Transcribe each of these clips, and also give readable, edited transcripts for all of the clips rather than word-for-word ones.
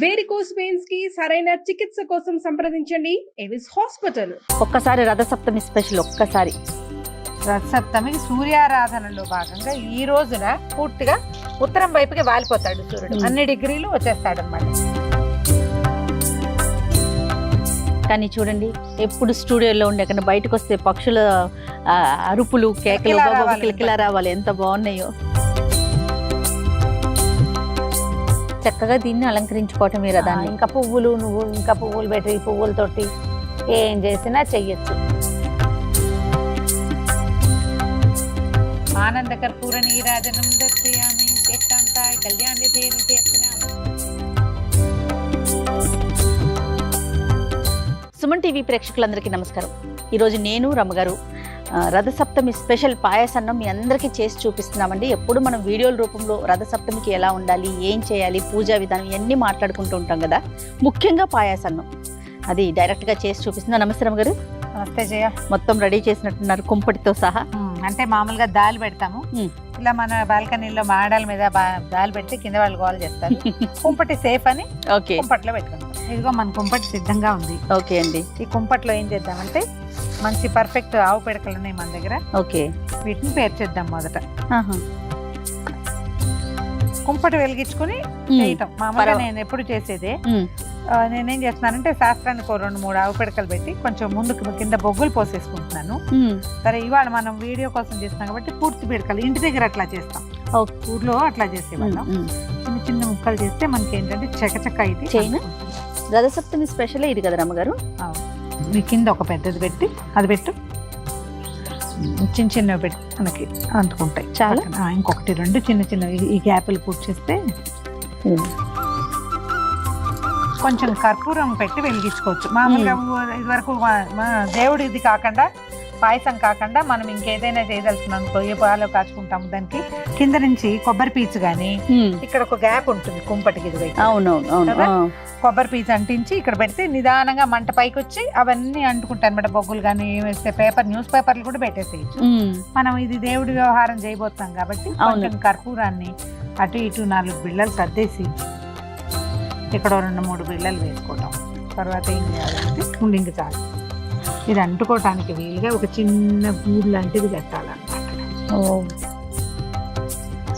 Varicose veins కి సరైన చికిత్స కోసం సంప్రదించండి ఎవిస్ హాస్పిటల్. ఒక్కసారి రథసప్తమి స్పెషల్ ఒక్కసారి. రథసప్తమికి సూర్యారాధనలో భాగంగా ఈ రోజున పూర్తిగా ఉత్తరం వైపుకి వాలిపోతాడు సూర్యుడు, అన్ని డిగ్రీలు వచ్చేస్తాడు అన్నమాట. కానీ చూడండి, ఎప్పుడు స్టూడియోలో ఉండే అక్కడ బయటకు వస్తే పక్షుల అరుపులు కేకలు కిలకిలా రావాలి, ఎంత బాగున్నాయో. చక్కగా దీన్ని అలంకరించుకోవటం రథాన్ని. ఇంకా పువ్వులు ఇంకా పువ్వులు పెట్టి పువ్వులతోటి ఏం చేసినా చెయ్యొచ్చు. ఆనంద కర్పూర నీరాజనం దర్శయామి ఏకాంతాయ కళ్యాణ్యతే నిత్యర్చనామి. సుమన్ టీవీ ప్రేక్షకులందరికీ నమస్కారం. ఈరోజు నేను రమ్మగారు రథసప్తమి స్పెషల్ పాయసన్నం మీ అందరికీ చేసి చూపిస్తున్నామండి. ఎప్పుడు మనం వీడియోల రూపంలో రథసప్తమికి ఎలా ఉండాలి, ఏం చేయాలి, పూజా విధానం ఇవన్నీ మాట్లాడుకుంటూ ఉంటాం కదా. ముఖ్యంగా పాయసన్నం అది డైరెక్ట్గా చేసి చూపిస్తున్నా. నమస్తే రమ్మగారు. నమస్తే జయ. మొత్తం రెడీ చేసినట్టున్నారు కుంపటితో సహా. అంటే మామూలుగా దాల్ పెడతాము, ఇలా మన బాల్కనీలో మాడాల మీద దాల్ పెడితే కింద వాళ్ళు గోల్ చేస్తారు. కుంపటి సేఫ్ అని కుంపట్లో పెట్టుకుంటాం. ఇదిగో మన కుంపటి సిద్ధంగా ఉంది. ఓకే అండి. ఈ కుంపట్లో ఏం చేద్దామంటే మంచి పర్ఫెక్ట్ ఆవు పిడకలు ఉన్నాయి మన దగ్గర. ఓకే, వీటిని పేర్చేద్దాం. మొదట కుంపటి వెలిగించుకుని చేయటం మామూలుగా నేను ఎప్పుడు చేసేదే. నేనేం చేస్తున్నానంటే శాస్త్రానికి 2-3 ఆవు పిడకలు పెట్టి కొంచెం ముందుకు కింద బొగ్గులు పోసేసుకుంటున్నాను. సరే, ఇవాళ మనం వీడియో కోసం చేస్తాం కాబట్టి పూర్తి పిడకలు ఇంటి దగ్గర అట్లా చేస్తాం, ఊర్లో అట్లా చేసేవాళ్ళం. చిన్న చిన్న ముక్కలు చేస్తే మనకి ఏంటంటే చకచక ఇది. రథసప్తమి స్పెషల్ ఇది కదా రమ్మగారు. మీ కింద ఒక పెద్దది పెట్టి అది పెట్టు, చిన్న చిన్నవి పెట్టి మనకి అంటుకుంటాయి చాలా. ఇంకొకటి 2 చిన్న చిన్నవి ఈ గ్యాప్లు పూర్తి చేస్తే కొంచెం కర్పూరం పెట్టి వెలిగించుకోవచ్చు. మామూలుగా ఇదివరకు దేవుడిది కాకుండా పాయసం కాకుండా మనం ఇంకేదైనా చేయదలుచుకున్నాం అనుకో, ఏ పాలు కాచుకుంటాము దానికి కింద నుంచి కొబ్బరి పీచు గాని ఇక్కడ ఒక గ్యాప్ ఉంటుంది కుంపటికి ఇది. కొబ్బరి పీచు అంటించి ఇక్కడ పెడితే నిదానంగా మంట పైకి వచ్చి అవన్నీ అంటుకుంటాయి అనమాట. బొగ్గులు కానీ వేస్తే న్యూస్ పేపర్లు కూడా పెట్టేసేయచ్చు. మనం ఇది దేవుడి వ్యవహారం చేయబోతున్నాం కాబట్టి కొంచెం కర్పూరాన్ని అటు ఇటు 4 బిళ్ళలు సర్దేసి ఇక్కడ 2-3 బిళ్ళలు వేసుకోవటం. తర్వాత ఏం చేయాలంటే ఇంక చాలు, ఇది అంటుకోవటానికి వీలుగా ఒక చిన్న గూడు లాంటిది కట్టాలన్నమాట.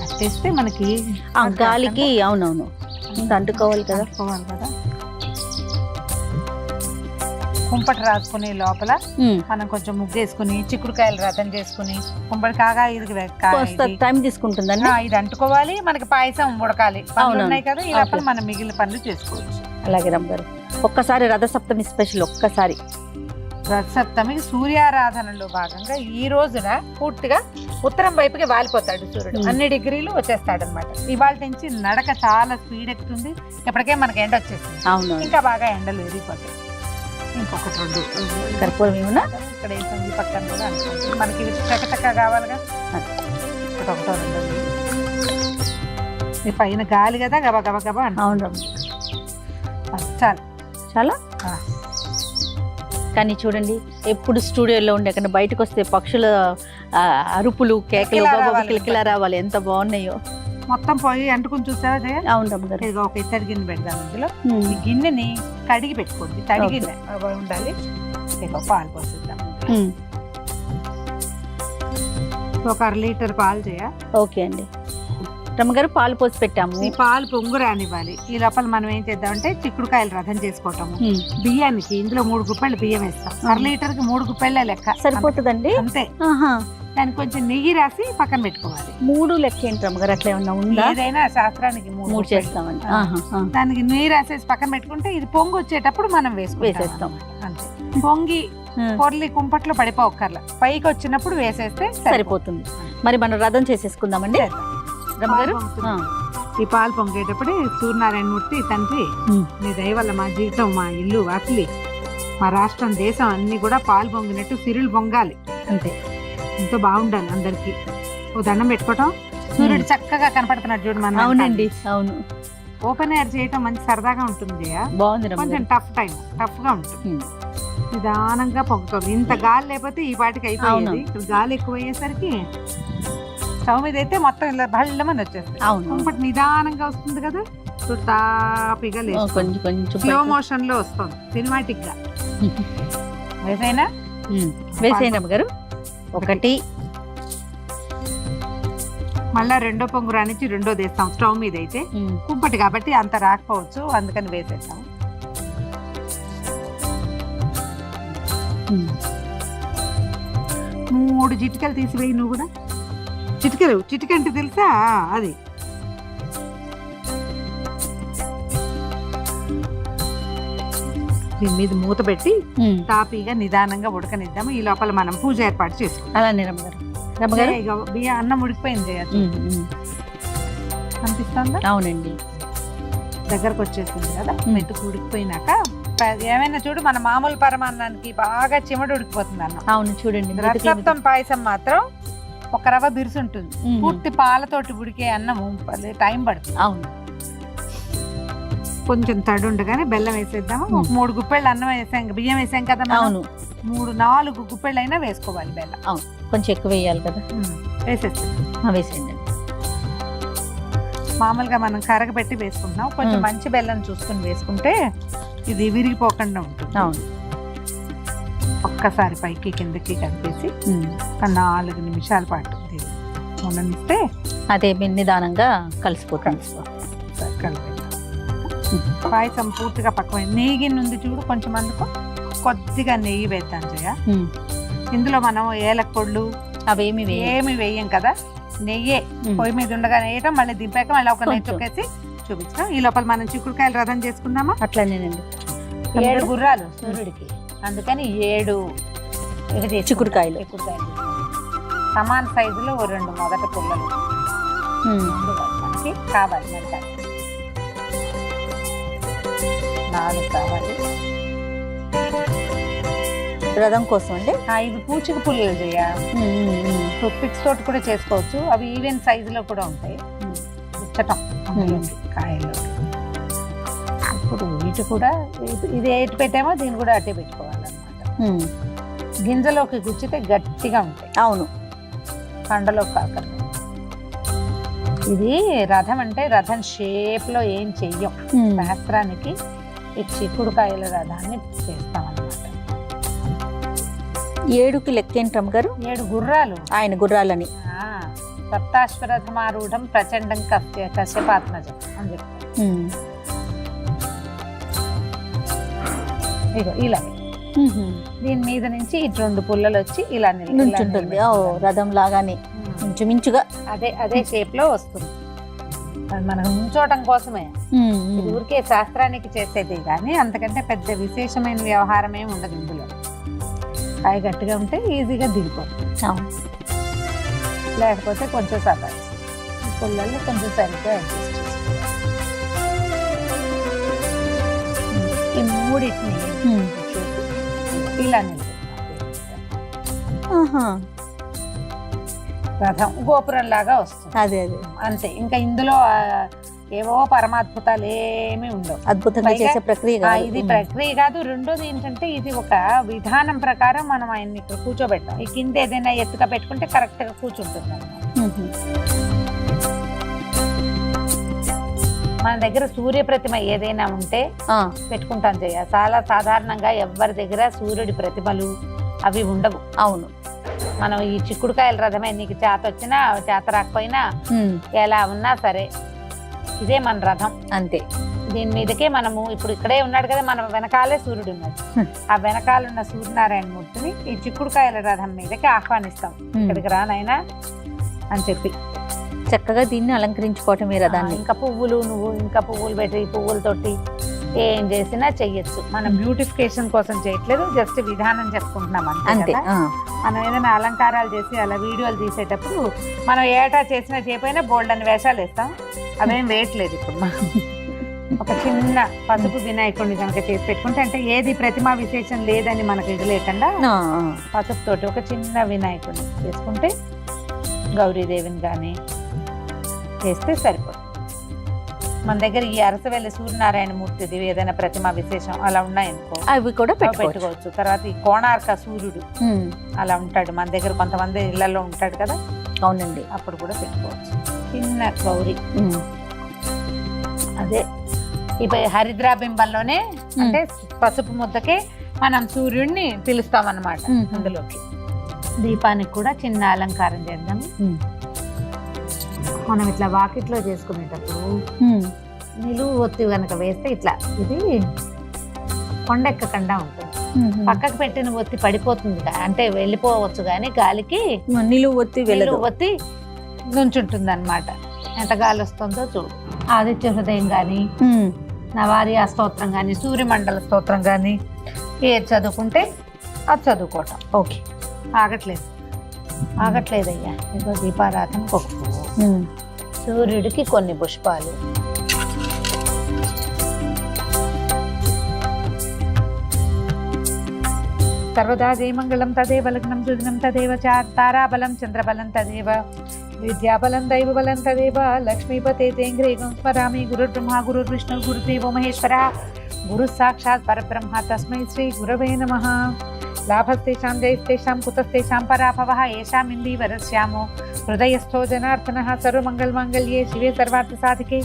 కట్టేస్తే మనకి గాలికి అవునవును అంటుకోవాలి కదా. కుంపటి రాసుకుని లోపల మనం కొంచెం ముగ్గేసుకుని చిక్కుడుకాయలు రథం చేసుకుని కుంపటి కాగా ఇది టైం తీసుకుంటుందండి. ఇది అంటుకోవాలి, మనకి పాయసం ఉడకాలి, ఉన్నాయి కదా. ఈ లోపల మనం మిగిలిన పనులు చేసుకోవచ్చు. అలాగే రమ్మగారు, ఒక్కసారి రథసప్తమి స్పెషల్ ఒక్కసారి. రథసప్తమికి సూర్యారాధనలో భాగంగా ఈ రోజున పూర్తిగా ఉత్తరం వైపుకి వాలిపోతాడు సూర్యుడు, అన్ని డిగ్రీలు వచ్చేస్తాడు అనమాట. ఇవాళ నుంచి నడక చాలా స్పీడ్ ఎక్కుతుంది. ఎప్పటికే మనకి ఎండ వచ్చేస్తుంది. అవును, ఇంకా బాగా ఎండలు ఎదిగిపోతాయి. ఇంకొకటి 2 కర్పూరం ఏమన్నా ఇక్కడ వేసింది పక్కన కూడా అనుకుంటుంది. మనకి ఇది చక్కచక్క కావాలిగా. ఇక్కడ 1-2 ఈ పైన గాలి కదా గబా గబా గబా అంటే. అవును, చాలు చాలా. కానీ చూడండి, ఎప్పుడు స్టూడియోలో ఉండే అక్కడ బయటకు వస్తే పక్షుల అరుపులు కేకలు కిలకిలా రావాలి, ఎంత బాగున్నాయో. మొత్తం పోయి అంటుకుని చూసావా జయ? అవును రమ్మగారు. ఇదిగో ఒక ఇత్తడి గిన్నె పెడదాం. ఇందులో ఈ గిన్నెని కడిగి పెట్టుకోండి, తడి గిన్నె ఉండాలి. ఇక పాలు పోసిద్దాం. ఒక 1/2 లీటర్ పాలు చేయ. ఓకే అండి. రమ్మగారు, పాలు పోసి పెట్టాము. ఈ పాలు పొంగు రానివ్వాలి. ఈ లోపల మనం ఏం చేద్దామంటే చిక్కుడుకాయలు రథం చేసుకోవటము. బియ్యానికి ఇందులో 3 గుప్పెళ్ళు బియ్యం వేస్తాం. 1/2 లీటర్కి 3 గుప్పెళ్ళ లెక్క సరిపోతుందండి. అంతే. దానికి కొంచెం నెయ్యి రాసి పక్కన పెట్టుకోవాలి. 3 లెక్క ఏంటి రమ్మగారు? అట్లా ఏమన్నా ఉందా? ఏదైనా శాస్త్రానికి 3 చేస్తామండి. దానికి నెయ్యి రాసేసి పక్కన పెట్టుకుంటే ఇది పొంగు వచ్చేటప్పుడు మనం వేసేస్తాం. అంతే. పొంగి పొర్లి కుంపట్లో పడిపోక్కర్లా, పైకి వచ్చినప్పుడు వేసేస్తే సరిపోతుంది. మరి మనం రథం చేసేసుకుందామండి రమ్మగారు. ఈ పాలు పొంగేటప్పుడు సూర్యనారాయణ మూర్తి తండ్రి, నీ దయ వల్ల మా జీవితం, మా ఇల్లు, వాకిలి, మా రాష్ట్రం, దేశం అన్ని కూడా పాలు పొంగినట్టు సిరులు పొంగాలి. అంతే. ఎంతో బాగుండాలి అందరికి. ఓ దండం పెట్టుకోవటం. సూర్యుడు చక్కగా కనపడుతున్నాడు చూడు మనం. అవునండి, అవును. ఓపెన్ ఎయిర్ చేయటం మంచి సరదాగా ఉంటుంది. బాగుంది. కొంచెం టఫ్ గా ఉంటుంది. నిదానంగా పొంగుతుంది. ఇంత గాలి లేకపోతే ఈ పాటికి అయిపోయింది. గాలి ఎక్కువ అయ్యేసరికి స్టవ్ మీద అయితే మొత్తం ఇలా బళ్ళమని వచ్చేస్తుంది. కుంపటి నిదానంగా వస్తుంది కదా. చూడు తాపిగా లేదు, కొంచెం కొంచెం స్లో మోషన్ లో వస్తుంది సినిమాటిక్ గా. వేసైనా వేసేయండి అమ్మగారు. ఒకటి, మళ్ళా రెండో పొంగు రానిచ్చి రెండోది వేస్తాం. స్టవ్ మీద అయితే కుంపటి కాబట్టి అంత రాకపోవచ్చు, అందుకని వేసేస్తాం. 3 చిటికలు తీసివేయి నువ్వు కూడా. చిటికంటే తెలుసా అది. దీని మీద మూత పెట్టి తాపీగా నిదానంగా ఉడకనిద్దాము. ఈ లోపల మనం పూజ ఏర్పాటు చేసుకుంటాం. అలానే రమ్మగారు. రమ్మగారు బియ్యం అన్నం ఉడికిపోయింది చేయచ్చు అనిపిస్తుందా? అవునండి, దగ్గరకు వచ్చేసింది కదా. మెట్టుకు ఉడికిపోయినాక ఏమైనా చూడు, మన మామూలు పరమాన్నానికి బాగా చిమడు ఉడికిపోతుంది అన్నం. అవును చూడండి. రథసప్తం పాయసం మాత్రం ఒక రవ్వ బిరుసు ఉంటుంది. పూర్తి పాలతోటి ఉడికే అన్నము టైం పడుతుంది. అవును, కొంచెం తడి ఉండగానే బెల్లం వేసేద్దాము. 3 గుప్పెళ్ళు అన్నం వేసాం, బియ్యం వేసాం కదా. అవును, 3-4 గుప్పెళ్ళు అయినా వేసుకోవాలి బెల్లం. అవును, కొంచెం ఎక్కువ వేయాలి కదా. వేసేస్తాం. వేసేయండి. మామూలుగా మనం కరగబెట్టి వేసుకుంటున్నాం. కొంచెం మంచి బెల్లం చూసుకుని వేసుకుంటే ఇది విరిగిపోకుండా ఉంటుంది. అవును, ఒక్కసారి పైకి కిందకి కలిపేసి ఒక 4 నిమిషాల పాటు ఉండనిస్తే అదే నిదానంగా కలిసిపోతుంది. పాయసం పూర్తిగా పక్కమైంది. నెయ్యి నుండి చూడు, కొంచెం అందుకు కొద్దిగా నెయ్యి వేద్దాం జయ. ఇందులో మనం ఏలక పొడులు అవేమి ఏమి వేయం కదా. నెయ్యే పొయ్యి మీద ఉండగా వేయటం, మళ్ళీ దింపాక మళ్ళీ ఒక నెయ్యి తొక్కేసి చూపించాం. ఈ లోపల మనం చిక్కుడుకాయలు రథం చేసుకుందామా? అట్లానేనండి. 7 గుర్రాలు సూర్యుడికి, అందుకని 7 చిక్కుడుకాయలు సమాన సైజులో 2 మొదటి పుల్లలు మనకి కావాలి. మరి 4 కావాలి రథం కోసం అండి. 5 పూచిక పుల్లలు చేయ. టూత్పిక్స్ తోటి కూడా చేసుకోవచ్చు, అవి ఈవెన్ సైజులో కూడా ఉంటాయి. గుచ్చటం కాయలు. ఇప్పుడు ఇటు కూడా ఇది ఎటు పెట్టామో దీన్ని కూడా అట్టే పెట్టుకోవాలన్నమాట. గింజలోకి గుచ్చితే గట్టిగా ఉంటాయి. అవును, కండలో కాకర. ఇది రథం అంటే రథం షేప్ లో ఏం చెయ్యం. శాస్త్రానికి ఈ చిక్కుడుకాయల రథాన్ని చేస్తాం అన్నమాట. 7కి లెక్కేంటమ్మ గారు? 7 గుర్రాలు ఆయన గుర్రాలని. సప్తాశ్వరథమారూఢం ప్రచండం కశ్యపాత్మజం అని చెప్తారు. ఇగో ఇలా దీని మీద నుంచి ఇటు 2 పుల్లలు వచ్చి ఇలా నిల్చుంటుంది. రథం లాగానే ఇంచుమించుగా అదే షేప్ లో వస్తుంది. మనం ఉంచోటం కోసమే. ఇది ఊరికే శాస్త్రానికి చేసేది కానీ అంతకంటే పెద్ద విశేషమైన వ్యవహారం ఏమి ఉండదు ఇందులో. కాయ గట్టిగా ఉంటే ఈజీగా దిగిపోతుంది. లేకపోతే కొంచెం సతాయి పుల్లలు కొంచెం సరిగ్గా అడ్జస్ట్ చేసుకోవాలి. ఈ 3టిని ఇలా రథం గోపురం లాగా వస్తుంది. అదే అంతే. ఇంకా ఇందులో ఏవో పరమాద్భుతాలు ఏమీ ఉండవు. అద్భుతంగా చేసే ప్రక్రియ ఇది ప్రక్రియ కాదు. రెండోది ఏంటంటే ఇది ఒక విధానం ప్రకారం మనం ఆయన్ని ఇక్కడ కూర్చోబెట్టాం. ఈ కింద ఏదైనా ఎత్తుగా పెట్టుకుంటే కరెక్ట్ గా కూర్చుంటుంది అన్నమాట. మన దగ్గర సూర్య ప్రతిమ ఏదైనా ఉంటే పెట్టుకుంటాం చేయ. చాలా సాధారణంగా ఎవరి దగ్గర సూర్యుడి ప్రతిమలు అవి ఉండవు. అవును, మనం ఈ చిక్కుడుకాయల రథమే నీకు చేత వచ్చినా చేత రాకపోయినా ఎలా ఉన్నా సరే ఇదే మన రథం అంతే. దీని మీదకే మనము ఇప్పుడు ఇక్కడే ఉన్నాడు కదా, మన వెనకాలే సూర్యుడు ఉన్నాడు. ఆ వెనకాలన్న సూర్యనారాయణ మూర్తిని ఈ చిక్కుడుకాయల రథం మీదకి ఆహ్వానిస్తాం. ఇక్కడికి రానైనా అని చెప్పి చక్కగా దీన్ని అలంకరించుకోవటమే రథాన్ని. ఇంకా పువ్వులు పెట్టి పువ్వులతోటి ఏం చేసినా చెయ్యొచ్చు. మనం బ్యూటిఫికేషన్ కోసం చేయట్లేదు, జస్ట్ విధానం చెప్పుకుంటున్నాం అంతే. మనం ఏదైనా అలంకారాలు చేసి అలా వీడియోలు తీసేటప్పుడు మనం ఏటా చేసినా చేయకపోయినా బోల్డ్ అని వేషాలు వేస్తాం. అవేం వేయట్లేదు ఇప్పుడు. ఒక చిన్న పసుపు వినాయకుడిని కనుక చేసి పెట్టుకుంటే, అంటే ఏది ప్రతిమా విశేషం లేదని మనకు ఇది లేకుండా పసుపు తోటి ఒక చిన్న వినాయకుడిని చేసుకుంటే గౌరీదేవిని కానీ చేస్తే సరిపోతుంది. మన దగ్గర ఈ అరసవెల్లి సూర్యనారాయణ మూర్తిది ఏదైనా ప్రతిమా విశేషం అలా ఉన్నాయనుకో అవి కూడా పెట్టుకోవచ్చు. తర్వాత ఈ కోణార్క సూర్యుడు అలా ఉంటాడు మన దగ్గర, కొంతమంది ఇళ్లలో ఉంటాడు కదా. అవునండి, అప్పుడు కూడా పెట్టుకోవచ్చు. చిన్న గౌరీ అదే ఇప్పుడు హరిద్రాబింబంలోనే అంటే పసుపు ముద్దకే మనం సూర్యుడిని పిలుస్తాం అన్నమాట. అందులోకి దీపానికి కూడా చిన్న అలంకారం చేద్దాం. మనం ఇట్లా వాకిట్లో చేసుకునేటప్పుడు నిలువు ఒత్తి కనుక వేస్తే ఇట్లా ఇది కొండెక్కకుండా ఉంటుంది. పక్కకు పెట్టిన ఒత్తి పడిపోతుంది, అంటే వెళ్ళిపోవచ్చు కానీ గాలికి నిలువు ఒత్తి ఒత్తి నుంచుంటుంది అనమాట. ఎంత గాలి వస్తుందో చూడు. ఆదిత్య హృదయం కానీ, నవారి స్తోత్రం కానీ, సూర్యమండల స్తోత్రం కానీ ఏది చదువుకుంటే అది చదువుకోవటం. ఓకే, ఆగట్లేదయ్యా. ఇంకో దీపారాధనకు ఒక పువ్వు, సూర్యుడికి కొన్ని పుష్పాలు. సర్వదా జయమంగళం తదేవ లగ్నం సుదినం తదేవ తారాబలం చంద్రబలం తదేవ విద్యాబలం దైవబలం తదేవ లక్ష్మీపతే తేంగ్రేగం స్మరామి గురుర్బ్రహ్మ గురుర్విష్ణు గురుదేవో మహేశ్వర గురు సాక్షాత్ పరబ్రహ్మ తస్మై శ్రీ గురవే నమః. లాభస్తేషాం జయస్తేషాం కుతస్తేషాం పరాభవః ఏషాం ఇందీవరస్యామో హృదయస్థో జనార్దనః. సర్వమంగళమాంగళ్యే శివే సర్వార్థ సాధికే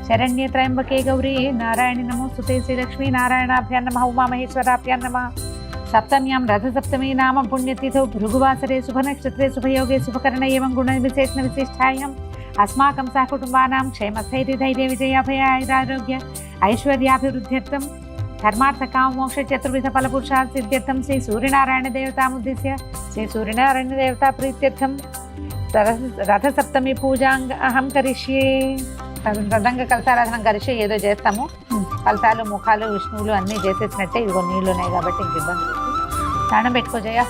శరణ్యే త్రయంబకే గౌరీ నారాయణి నమోస్తుతే. శ్రీలక్ష్మీ నారాయణాభ్యాం నమః ఉమామహేశ్వరాభ్యాం నమః. సప్తమ్యాం రథసప్తమి నామ పుణ్యతిథౌ భృగువాసరే శుభనక్షత్రే శుభయోగే శుభకరణ ఏవం గుణ విశేషణ విశిష్టాయాం అస్మాకం సహకుటుంబానాం క్షేమస్థైర్యధైర్య విజయాభయారోగ్య ఐశ్వర్యాభివృద్ధ్యర్థం ధర్మార్థ కామ మోక్ష చతుర్విధ ఫలపురుషార్థ సిద్ధ్యర్థం శ్రీ సూర్యనారాయణ దేవతాముద్దిశ్య శ్రీ సూర్యనారాయణ దేవతా ప్రీత్యర్థం రథసప్తమి పూజాంగ అహం కరిష్యే. రథంగా కలసారాధన కరిష్యే ఏదో చేస్తాము. కలసాలు ముఖాలు విష్ణువులు అన్నీ చేసేసినట్టే. ఇదిగో నీళ్ళు ఉన్నాయి కాబట్టి ఇంక ఇబ్బంది లేదు. స్నానం పెట్టుకో జయ.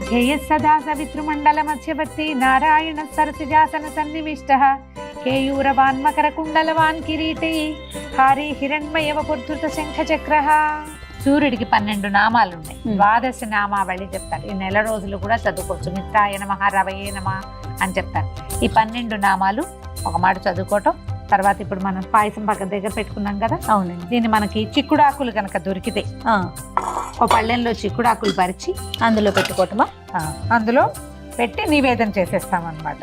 జయ సదా సవితృమండల మధ్యవర్తి నారాయణ సరసిజాసన సన్నివిష్ట కేయూరవాన్ మకర కుండలవాన్ కిరీటి హారి హిరణ్మయవ పుర్ధృత శంఖ చక్ర. సూర్యుడికి 12 నామాలు ఉన్నాయి. ద్వాదశ నామావళి చెప్తారు. ఈ నెల రోజులు కూడా చదువుకోవచ్చు. మిత్రాయ నమః రవయే నమః అని చెప్తారు. ఈ 12 నామాలు ఒక మాట చదువుకోవటం. తర్వాత ఇప్పుడు మనం పాయసం పక్కన దగ్గర పెట్టుకున్నాం కదా. అవునండి. దీన్ని మనకి చిక్కుడాకులు కనుక దొరికితే ఒక పళ్ళెంలో చిక్కుడాకులు పరిచి అందులో పెట్టుకోవటమా? అందులో పెట్టి నివేదన చేసేస్తాం అన్నమాట.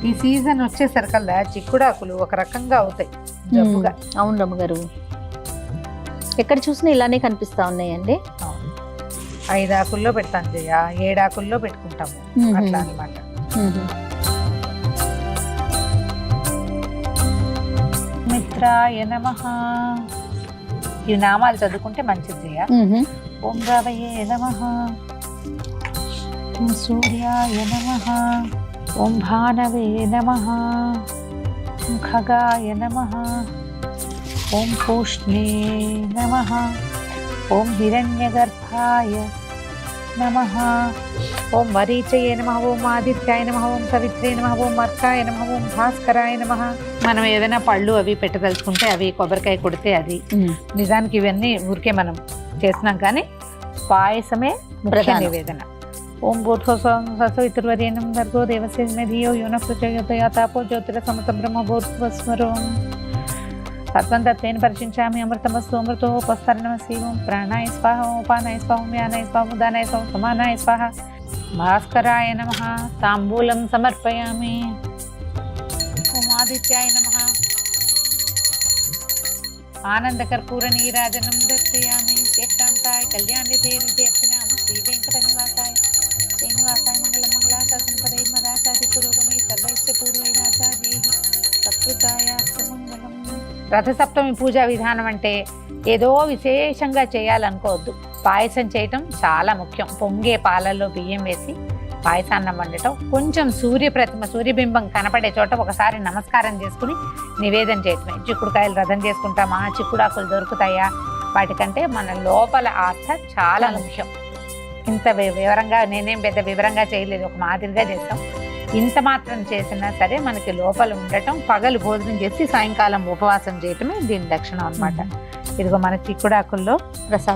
ఈ సీజన్ వచ్చేసరికల్లా చిక్కుడాకులు ఒక రకంగా అవుతాయి జబ్బుగా. అవును రమ్మగారు, ఎక్కడ చూసినా ఇలానే కనిపిస్తా ఉన్నాయండి. 5 ఆకుల్లో పెడతాం జయ, 7 ఆకుల్లో పెట్టుకుంటాము అట్లా అన్నమాట. మిత్రాయ నమః. ఈ నామాలు చదువుకుంటే మంచిది జయ. ఓం రవయే నమః, ఓం సూర్యాయ నమః, ఓం భానవే నమః, ఓం ఖగాయ నమః, ఓం పూష్ణే నమః, ఓం హిరణ్యగర్భాయ నమః, ఓం వరీచయే నమః, ఓం ఆదిత్యాయ నమః, ఓం సవిత్రే నమః, ఓం అర్కాయ నమః, ఓం భాస్కరాయ నమః. మనం ఏదైనా పళ్ళు అవి పెట్టదలుచుకుంటే అవి, కొబ్బరికాయ కొడితే అది. నిజానికి ఇవన్నీ ఊరికే మనం చేస్తున్నాం కానీ పాయసమే ముఖ్య నివేదన. ఓం భూర్భువస్సువర్యేణం భర్గో దేవస్య ధియో యో నః ప్రచోదయాత్ తాపో జ్యోతిరసమృత బ్రహ్మ భూర్భువస్వరం తత్వం తత్వేన పరిచించామి అమృతమస్తు అమృతోపస్తరణమసి. ఓం ప్రాణాయ స్వాహ, ఓం ఉపానాయ స్వాహ, ఓం యానాయ స్వాహ, ఉదానాయ స్వాహ, సమానాయ స్వాహ. భాస్కరాయ నమః తాంబూలం సమర్పయామి. ఓం ఆదిత్యాయ నమః ఆనందకర్పూర నీరాజనం దర్శయామి. శ్రేష్టాంతాయ కళ్యాణిదే నిత్యర్చనామ శ్రీ వెంకట నివాసాయ శ్రీనివాసాయ మంగళం మంగళాశాసన పదై మదాశాది పురోగమై సర్వైశ్చ పూర్వైరాచార్యై సత్కృతాయాస్తు మంగళం. రథసప్తమి పూజా విధానం అంటే ఏదో విశేషంగా చేయాలనుకోవద్దు. పాయసం చేయటం చాలా ముఖ్యం. పొంగే పాలల్లో బియ్యం వేసి పాయసాన్నం వండటం, కొంచెం సూర్యబింబం కనపడే చోట ఒకసారి నమస్కారం చేసుకుని నివేదన చేయటమే. చిక్కుడుకాయలు రథం చేసుకుంటామా, చిక్కుడాకులు దొరుకుతాయా, వాటికంటే మన లోపల ఆస్థ చాలా ముఖ్యం. ఇంత వివరంగా నేనేం పెద్ద వివరంగా చేయలేదు, ఒక మాదిరిగా చేస్తాం. ఇంత మాత్రం చేసినా సరే మనకి లోపల ఉండటం, పగలు భోజనం చేసి సాయంకాలం ఉపవాసం చేయటమే దీని లక్షణం అన్నమాట. ఇదిగో మన చిక్కుడాకుల్లో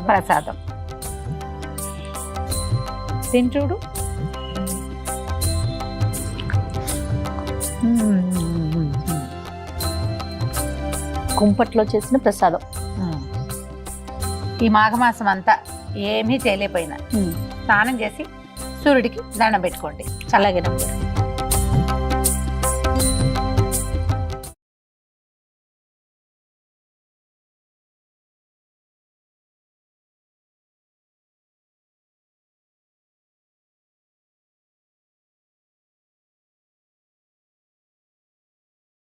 ప్రసాదం తింటుడు. కుంపట్లో చేసిన ప్రసాదం. ఈ మాఘమాసం అంతా ఏమీ చేయలేకపోయినా స్నానం చేసి సూర్యుడికి దండం పెట్టుకోండి. అలాగే.